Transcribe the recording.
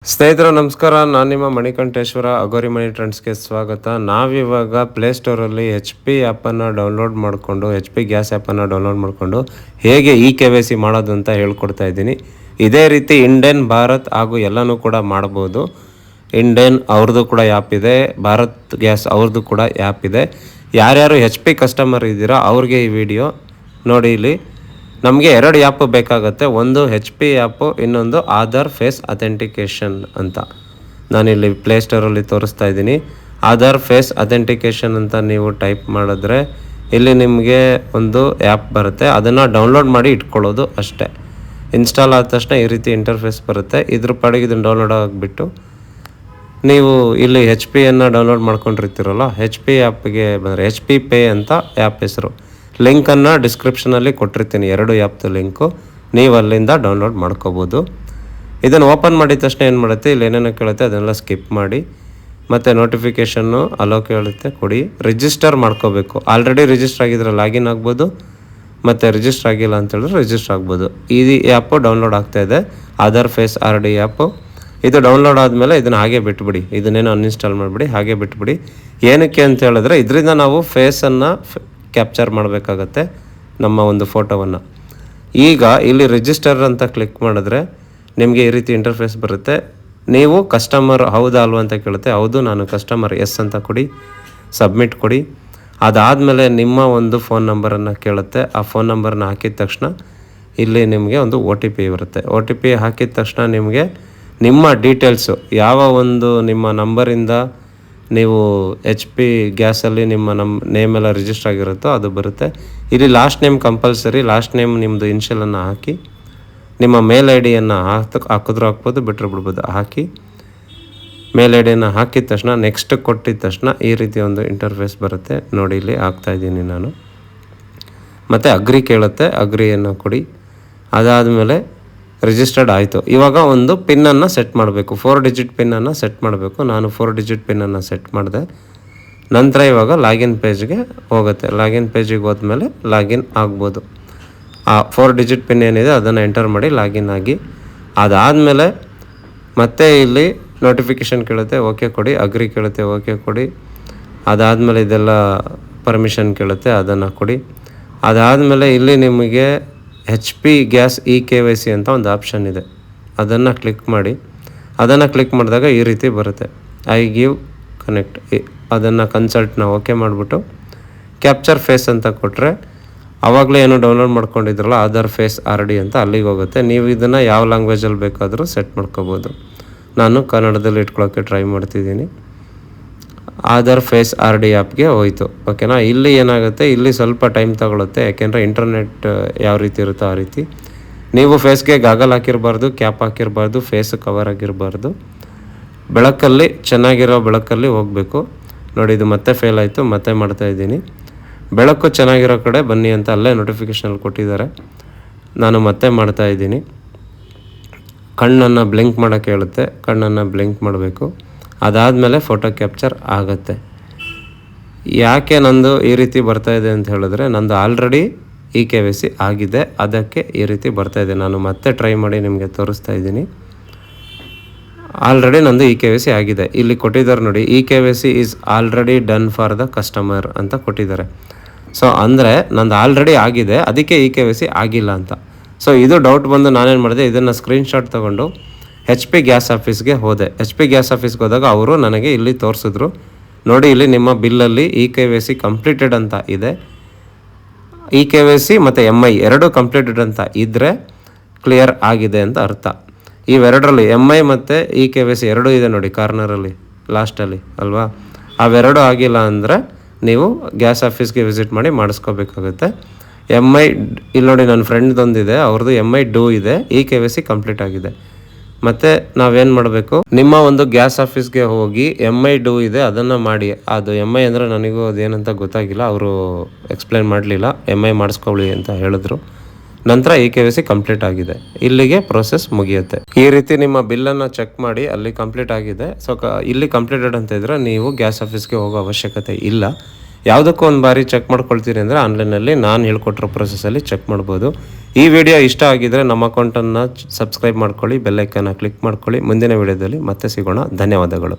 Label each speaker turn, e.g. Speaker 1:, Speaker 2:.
Speaker 1: ಸ್ನೇಹಿತರು ನಮಸ್ಕಾರ, ನಾನು ನಿಮ್ಮ ಮಣಿಕಂಠೇಶ್ವರ ಅಗೋರಿ ಮನಿ ಟ್ರೆಂಡ್ಸ್ಗೆ ಸ್ವಾಗತ. ನಾವಿವಾಗ ಪ್ಲೇಸ್ಟೋರಲ್ಲಿ ಎಚ್ ಪಿ ಆ್ಯಪನ್ನು ಡೌನ್ಲೋಡ್ ಮಾಡಿಕೊಂಡು ಎಚ್ ಪಿ ಗ್ಯಾಸ್ ಆ್ಯಪನ್ನು ಡೌನ್ಲೋಡ್ ಮಾಡಿಕೊಂಡು ಹೇಗೆ KYC ಮಾಡೋದು ಅಂತ ಹೇಳ್ಕೊಡ್ತಾ ಇದ್ದೀನಿ. ಇದೇ ರೀತಿ ಇಂಡೇನ್ ಭಾರತ್ ಹಾಗೂ ಎಲ್ಲನೂ ಕೂಡ ಮಾಡ್ಬೋದು. ಇಂಡೇನ್ ಅವ್ರದ್ದು ಕೂಡ ಆ್ಯಪ್ ಇದೆ, ಭಾರತ್ ಗ್ಯಾಸ್ ಅವ್ರದ್ದು ಕೂಡ ಆ್ಯಪ್ ಇದೆ. ಯಾರ್ಯಾರು ಎಚ್ ಪಿ ಕಸ್ಟಮರ್ ಇದ್ದೀರಾ ಅವ್ರಿಗೆ ಈ ವಿಡಿಯೋ ನೋಡಿ. ಇಲ್ಲಿ ನಮಗೆ 2 ಆ್ಯಪ್ ಬೇಕಾಗುತ್ತೆ, ಒಂದು ಎಚ್ ಪಿ ಆ್ಯಪು, ಇನ್ನೊಂದು ಆಧಾರ್ ಫೇಸ್ ಅಥೆಂಟಿಕೇಷನ್ ಅಂತ. ನಾನಿಲ್ಲಿ ಪ್ಲೇಸ್ಟೋರಲ್ಲಿ ತೋರಿಸ್ತಾ ಇದ್ದೀನಿ. ಆಧಾರ್ ಫೇಸ್ ಅಥೆಂಟಿಕೇಷನ್ ಅಂತ ನೀವು ಟೈಪ್ ಮಾಡಿದ್ರೆ ಇಲ್ಲಿ ನಿಮಗೆ ಒಂದು ಆ್ಯಪ್ ಬರುತ್ತೆ, ಅದನ್ನು ಡೌನ್ಲೋಡ್ ಮಾಡಿ ಇಟ್ಕೊಳ್ಳೋದು ಅಷ್ಟೇ. ಇನ್ಸ್ಟಾಲ್ ಆದ ತಕ್ಷಣ ಈ ರೀತಿ ಇಂಟರ್ಫೇಸ್ ಬರುತ್ತೆ. ಇದ್ರ ಪಾಡಿಗೆ ಇದನ್ನು ಡೌನ್ಲೋಡ್ ಆಗಿಬಿಟ್ಟು ನೀವು ಇಲ್ಲಿ ಎಚ್ ಪಿಯನ್ನು ಡೌನ್ಲೋಡ್ ಮಾಡ್ಕೊಂಡಿರ್ತೀರಲ್ಲ, ಎಚ್ ಪಿ ಆ್ಯಪ್ಗೆ ಬಂದರೆ ಎಚ್ ಪಿ ಪೇ ಅಂತ ಆ್ಯಪ್ ಹೆಸರು. ಲಿಂಕನ್ನು ಡಿಸ್ಕ್ರಿಪ್ಷನಲ್ಲಿ ಕೊಟ್ಟಿರ್ತೀನಿ, 2 ಆ್ಯಪ್ದು ಲಿಂಕು. ನೀವು ಅಲ್ಲಿಂದ ಡೌನ್ಲೋಡ್ ಮಾಡ್ಕೋಬೋದು. ಇದನ್ನು ಓಪನ್ ಮಾಡಿದ ತಕ್ಷಣ ಏನು ಮಾಡುತ್ತೆ, ಇಲ್ಲಿ ಏನೇನೋ ಕೇಳುತ್ತೆ ಅದನ್ನೆಲ್ಲ ಸ್ಕಿಪ್ ಮಾಡಿ, ಮತ್ತು ನೋಟಿಫಿಕೇಷನ್ನು ಅಲೋ ಕೇಳುತ್ತೆ, ಕೊಡಿ. ರಿಜಿಸ್ಟರ್ ಮಾಡ್ಕೋಬೇಕು. ಆಲ್ರೆಡಿ ರಿಜಿಸ್ಟರ್ ಆಗಿದ್ರೆ ಲಾಗಿನ್ ಆಗ್ಬೋದು, ಮತ್ತು ರಿಜಿಸ್ಟರ್ ಆಗಿಲ್ಲ ಅಂತೇಳಿದ್ರೆ ರಿಜಿಸ್ಟರ್ ಆಗ್ಬೋದು. ಈ ಆ್ಯಪು ಡೌನ್ಲೋಡ್ ಆಗ್ತಾಯಿದೆ, ಆಧಾರ್ ಫೇಸ್ RD ಆ್ಯಪು. ಇದು ಡೌನ್ಲೋಡ್ ಆದಮೇಲೆ ಇದನ್ನು ಹಾಗೆ ಬಿಟ್ಬಿಡಿ, ಇದನ್ನೇನು ಅನ್ಇನ್ಸ್ಟಾಲ್ ಮಾಡಿಬಿಡಿ, ಹಾಗೆ ಬಿಟ್ಬಿಡಿ. ಏನಕ್ಕೆ ಅಂತ ಹೇಳಿದ್ರೆ ಇದರಿಂದ ನಾವು ಫೇಸನ್ನು ಕ್ಯಾಪ್ಚರ್ ಮಾಡಬೇಕಾಗತ್ತೆ, ನಮ್ಮ ಒಂದು ಫೋಟೋವನ್ನು. ಈಗ ಇಲ್ಲಿ ರಿಜಿಸ್ಟರ್ ಅಂತ ಕ್ಲಿಕ್ ಮಾಡಿದ್ರೆ ನಿಮಗೆ ಈ ರೀತಿ ಇಂಟರ್ಫೇಸ್ ಬರುತ್ತೆ. ನೀವು ಕಸ್ಟಮರ್ ಹೌದಾ ಅಲ್ವಾ ಅಂತ ಕೇಳುತ್ತೆ. ಹೌದು, ನಾನು ಕಸ್ಟಮರ್, ಎಸ್ ಅಂತ ಕೊಡಿ, ಸಬ್ಮಿಟ್ ಕೊಡಿ. ಅದಾದಮೇಲೆ ನಿಮ್ಮ ಒಂದು ಫೋನ್ ನಂಬರನ್ನು ಕೇಳುತ್ತೆ. ಆ ಫೋನ್ ನಂಬರನ್ನ ಹಾಕಿದ ತಕ್ಷಣ ಇಲ್ಲಿ ನಿಮಗೆ ಒಂದು OTP ಬರುತ್ತೆ. OTP ಹಾಕಿದ ತಕ್ಷಣ ನಿಮಗೆ ನಿಮ್ಮ ಡೀಟೇಲ್ಸು, ಯಾವ ಒಂದು ನಿಮ್ಮ ನಂಬರಿಂದ ನೀವು ಎಚ್ ಪಿ ಗ್ಯಾಸಲ್ಲಿ ನಿಮ್ಮ ನೇಮ್ ಎಲ್ಲ ರಿಜಿಸ್ಟರ್ ಆಗಿರುತ್ತೋ ಅದು ಬರುತ್ತೆ. ಇಲ್ಲಿ last name compulsory, last name ನಿಮ್ಮದು ಇನ್ಷಿಯಲನ್ನು ಹಾಕಿ, ನಿಮ್ಮ ಮೇಲ್ ID-ಯನ್ನು ಹಾಕಿದ್ರೂ ಹಾಕ್ಬೋದು, ಬಿಟ್ಟರು ಬಿಡ್ಬೋದು. ಹಾಕಿ ಮೇಲ್ ID-ಯನ್ನು ಹಾಕಿದ ತಕ್ಷಣ ನೆಕ್ಸ್ಟ್ ಕೊಟ್ಟಿದ ತಕ್ಷಣ ಈ ರೀತಿ ಒಂದು ಇಂಟರ್ಫೇಸ್ ಬರುತ್ತೆ. ನೋಡಿ, ಇಲ್ಲಿ ಹಾಕ್ತಾಯಿದ್ದೀನಿ ನಾನು. ಮತ್ತು ಅಗ್ರಿ ಕೇಳುತ್ತೆ, ಅಗ್ರಿಯನ್ನು ಕೊಡಿ. ಅದಾದಮೇಲೆ ರಿಜಿಸ್ಟರ್ಡ್ ಆಯಿತು. ಇವಾಗ ಒಂದು ಪಿನ್ನನ್ನು ಸೆಟ್ ಮಾಡಬೇಕು, 4 ಡಿಜಿಟ್ ಪಿನ್ನನ್ನು ಸೆಟ್ ಮಾಡಬೇಕು. ನಾನು 4 ಡಿಜಿಟ್ ಪಿನ್ನನ್ನು ಸೆಟ್ ಮಾಡಿದೆ. ನಂತರ ಇವಾಗ ಲಾಗಿನ್ ಪೇಜ್ಗೆ ಹೋಗುತ್ತೆ. ಲಾಗಿನ್ ಪೇಜಿಗೆ ಹೋದ್ಮೇಲೆ ಲಾಗಿನ್ ಆಗ್ಬೋದು. ಆ 4 ಡಿಜಿಟ್ ಪಿನ್ ಏನಿದೆ ಅದನ್ನು ಎಂಟರ್ ಮಾಡಿ ಲಾಗಿನ್ ಆಗಿ. ಅದಾದಮೇಲೆ ಮತ್ತೆ ಇಲ್ಲಿ ನೋಟಿಫಿಕೇಷನ್ ಕೇಳುತ್ತೆ, ಓಕೆ ಕೊಡಿ. ಅಗ್ರಿ ಕೇಳುತ್ತೆ, ಓಕೆ ಕೊಡಿ. ಅದಾದಮೇಲೆ ಇದೆಲ್ಲ ಪರ್ಮಿಷನ್ ಕೇಳುತ್ತೆ, ಅದನ್ನು ಕೊಡಿ. ಅದಾದಮೇಲೆ ಇಲ್ಲಿ ನಿಮಗೆ ಎಚ್ ಪಿ ಗ್ಯಾಸ್ KYC ಅಂತ ಒಂದು ಆಪ್ಷನ್ ಇದೆ, ಅದನ್ನು ಕ್ಲಿಕ್ ಮಾಡಿ. ಅದನ್ನು ಕ್ಲಿಕ್ ಮಾಡಿದಾಗ ಈ ರೀತಿ ಬರುತ್ತೆ, ಐ ಗಿವ್ ಕನೆಕ್ಟ್. ಅದನ್ನು ಕನ್ಸಲ್ಟ್ನ ಓಕೆ ಮಾಡಿಬಿಟ್ಟು ಕ್ಯಾಪ್ಚರ್ ಫೇಸ್ ಅಂತ ಕೊಟ್ಟರೆ, ಆವಾಗಲೇ ಏನು ಡೌನ್ಲೋಡ್ ಮಾಡ್ಕೊಂಡಿದ್ರಲ್ಲ ಆಧಾರ್ ಫೇಸ್ RD ಅಂತ, ಅಲ್ಲಿಗೆ ಹೋಗುತ್ತೆ. ನೀವು ಇದನ್ನು ಯಾವ ಲ್ಯಾಂಗ್ವೇಜಲ್ಲಿ ಬೇಕಾದರೂ ಸೆಟ್ ಮಾಡ್ಕೋಬೋದು. ನಾನು ಕನ್ನಡದಲ್ಲಿ ಇಟ್ಕೊಳ್ಳೋಕ್ಕೆ ಟ್ರೈ ಮಾಡ್ತಿದ್ದೀನಿ. ಆಧಾರ್ ಫೇಸ್ RD ಆ್ಯಪ್ಗೆ ಹೋಯಿತು, ಓಕೆನಾ. ಇಲ್ಲಿ ಏನಾಗುತ್ತೆ, ಇಲ್ಲಿ ಸ್ವಲ್ಪ ಟೈಮ್ ತಗೊಳುತ್ತೆ, ಯಾಕೆಂದರೆ ಇಂಟರ್ನೆಟ್ ಯಾವ ರೀತಿ ಇರುತ್ತೋ ಆ ರೀತಿ. ನೀವು ಫೇಸ್ಗೆ ಗಾಗಲ್ ಹಾಕಿರಬಾರ್ದು, ಕ್ಯಾಪ್ ಹಾಕಿರಬಾರ್ದು, ಫೇಸ್ ಕವರ್ ಆಗಿರಬಾರ್ದು. ಬೆಳಕಲ್ಲಿ, ಚೆನ್ನಾಗಿರೋ ಬೆಳಕಲ್ಲಿ ಹೋಗಬೇಕು. ನೋಡಿ, ಇದು ಮತ್ತೆ ಫೇಲ್ ಆಯಿತು, ಮತ್ತೆ ಮಾಡ್ತಾಯಿದ್ದೀನಿ. ಬೆಳಕು ಚೆನ್ನಾಗಿರೋ ಕಡೆ ಬನ್ನಿ ಅಂತ ಅಲ್ಲೇ ನೋಟಿಫಿಕೇಷನಲ್ಲಿ ಕೊಟ್ಟಿದ್ದಾರೆ. ನಾನು ಮತ್ತೆ ಮಾಡ್ತಾಯಿದ್ದೀನಿ. ಕಣ್ಣನ್ನು ಬ್ಲಿಂಕ್ ಮಾಡೋಕ್ಕೆ ಹೇಳುತ್ತೆ, ಕಣ್ಣನ್ನು ಬ್ಲಿಂಕ್ ಮಾಡಬೇಕು. ಅದಾದಮೇಲೆ ಫೋಟೋ ಕ್ಯಾಪ್ಚರ್ ಆಗುತ್ತೆ. ಯಾಕೆ ನಂದು ಈ ರೀತಿ ಬರ್ತಾಯಿದೆ ಅಂತ ಹೇಳಿದ್ರೆ, ನಂದು ಆಲ್ರೆಡಿ KYC ಆಗಿದೆ, ಅದಕ್ಕೆ ಈ ರೀತಿ ಬರ್ತಾಯಿದೆ. ನಾನು ಮತ್ತೆ ಟ್ರೈ ಮಾಡಿ ನಿಮಗೆ ತೋರಿಸ್ತಾ ಇದ್ದೀನಿ. ಆಲ್ರೆಡಿ ನಂದು KYC ಆಗಿದೆ. ಇಲ್ಲಿ ಕೊಟ್ಟಿದ್ದಾರೆ ನೋಡಿ, KYC is already done for the customer ಅಂತ ಕೊಟ್ಟಿದ್ದಾರೆ. ಸೊ ಅಂದರೆ ನಂದು ಆಲ್ರೆಡಿ ಆಗಿದೆ, ಅದಕ್ಕೆ KYC ಆಗಿಲ್ಲ ಅಂತ. ಸೊ ಇದು ಡೌಟ್ ಬಂದು ನಾನೇನು ಮಾಡಿದೆ, ಇದನ್ನು ಸ್ಕ್ರೀನ್ಶಾಟ್ ತೊಗೊಂಡು ಎಚ್ ಪಿ ಗ್ಯಾಸ್ ಆಫೀಸ್ಗೆ ಹೋದೆ. ಎಚ್ ಪಿ ಗ್ಯಾಸ್ ಆಫೀಸ್ಗೆ ಹೋದಾಗ ಅವರು ನನಗೆ ಇಲ್ಲಿ ತೋರಿಸಿದ್ರು, ನೋಡಿ ಇಲ್ಲಿ ನಿಮ್ಮ ಬಿಲ್ಲಲ್ಲಿ KYC ಕಂಪ್ಲೀಟೆಡ್ ಅಂತ ಇದೆ. KYC ಮತ್ತು MI ಎರಡೂ ಕಂಪ್ಲೀಟೆಡ್ ಅಂತ ಇದ್ದರೆ ಕ್ಲಿಯರ್ ಆಗಿದೆ ಅಂತ ಅರ್ಥ. ಇವೆರಡರಲ್ಲಿ MI ಮತ್ತು KYC ಎರಡೂ ಇದೆ ನೋಡಿ, ಕಾರ್ನರಲ್ಲಿ ಲಾಸ್ಟಲ್ಲಿ ಅಲ್ವಾ. ಅವೆರಡೂ ಆಗಿಲ್ಲ ಅಂದರೆ ನೀವು ಗ್ಯಾಸ್ ಆಫೀಸ್ಗೆ ವಿಸಿಟ್ ಮಾಡಿ ಮಾಡಿಸ್ಕೋಬೇಕಾಗುತ್ತೆ. MI ಇಲ್ಲಿ ನೋಡಿ, ನನ್ನ ಫ್ರೆಂಡ್ದೊಂದಿದೆ, ಅವ್ರದ್ದು MI ಡೂ ಇದೆ, KYC ಕಂಪ್ಲೀಟ್ ಆಗಿದೆ. ಮತ್ತು ನಾವೇನು ಮಾಡಬೇಕು, ನಿಮ್ಮ ಒಂದು ಗ್ಯಾಸ್ ಆಫೀಸ್ಗೆ ಹೋಗಿ MI ಡೂ ಇದೆ ಅದನ್ನು ಮಾಡಿ. ಅದು MI ಅಂದರೆ ನನಗೂ ಅದೇನಂತ ಗೊತ್ತಾಗಿಲ್ಲ, ಅವರು ಎಕ್ಸ್ಪ್ಲೈನ್ ಮಾಡಲಿಲ್ಲ. MI ಮಾಡಿಸ್ಕೊಳ್ಳಿ ಅಂತ ಹೇಳಿದ್ರು. ನಂತರ KYC ಕಂಪ್ಲೀಟ್ ಆಗಿದೆ, ಇಲ್ಲಿಗೆ ಪ್ರೋಸೆಸ್ ಮುಗಿಯುತ್ತೆ. ಈ ರೀತಿ ನಿಮ್ಮ ಬಿಲ್ಲನ್ನು ಚೆಕ್ ಮಾಡಿ ಅಲ್ಲಿ ಕಂಪ್ಲೀಟ್ ಆಗಿದೆ. ಸೊ ಇಲ್ಲಿ ಕಂಪ್ಲೀಟೆಡ್ ಅಂತ ಇದ್ದರೆ ನೀವು ಗ್ಯಾಸ್ ಆಫೀಸ್ಗೆ ಹೋಗೋ ಅವಶ್ಯಕತೆ ಇಲ್ಲ. ಯಾವುದಕ್ಕೂ ಒಂದು ಬಾರಿ ಚೆಕ್ ಮಾಡ್ಕೊಳ್ತೀರಿ ಅಂದರೆ ಆನ್ಲೈನಲ್ಲಿ ನಾನು ಹೇಳ್ಕೊಟ್ಟಿರೋ ಪ್ರೊಸೆಸಲ್ಲಿ ಚೆಕ್ ಮಾಡ್ಬೋದು. ಈ ವಿಡಿಯೋ ಇಷ್ಟ ಆಗಿದ್ದರೆ ನಮ್ಮ ಅಕೌಂಟನ್ನು ಸಬ್ಸ್ಕ್ರೈಬ್ ಮಾಡ್ಕೊಳ್ಳಿ, ಬೆಲ್ಲೈಕನ್ನ ಕ್ಲಿಕ್ ಮಾಡ್ಕೊಳ್ಳಿ. ಮುಂದಿನ ವಿಡಿಯೋದಲ್ಲಿ ಮತ್ತೆ ಸಿಗೋಣ. ಧನ್ಯವಾದಗಳು.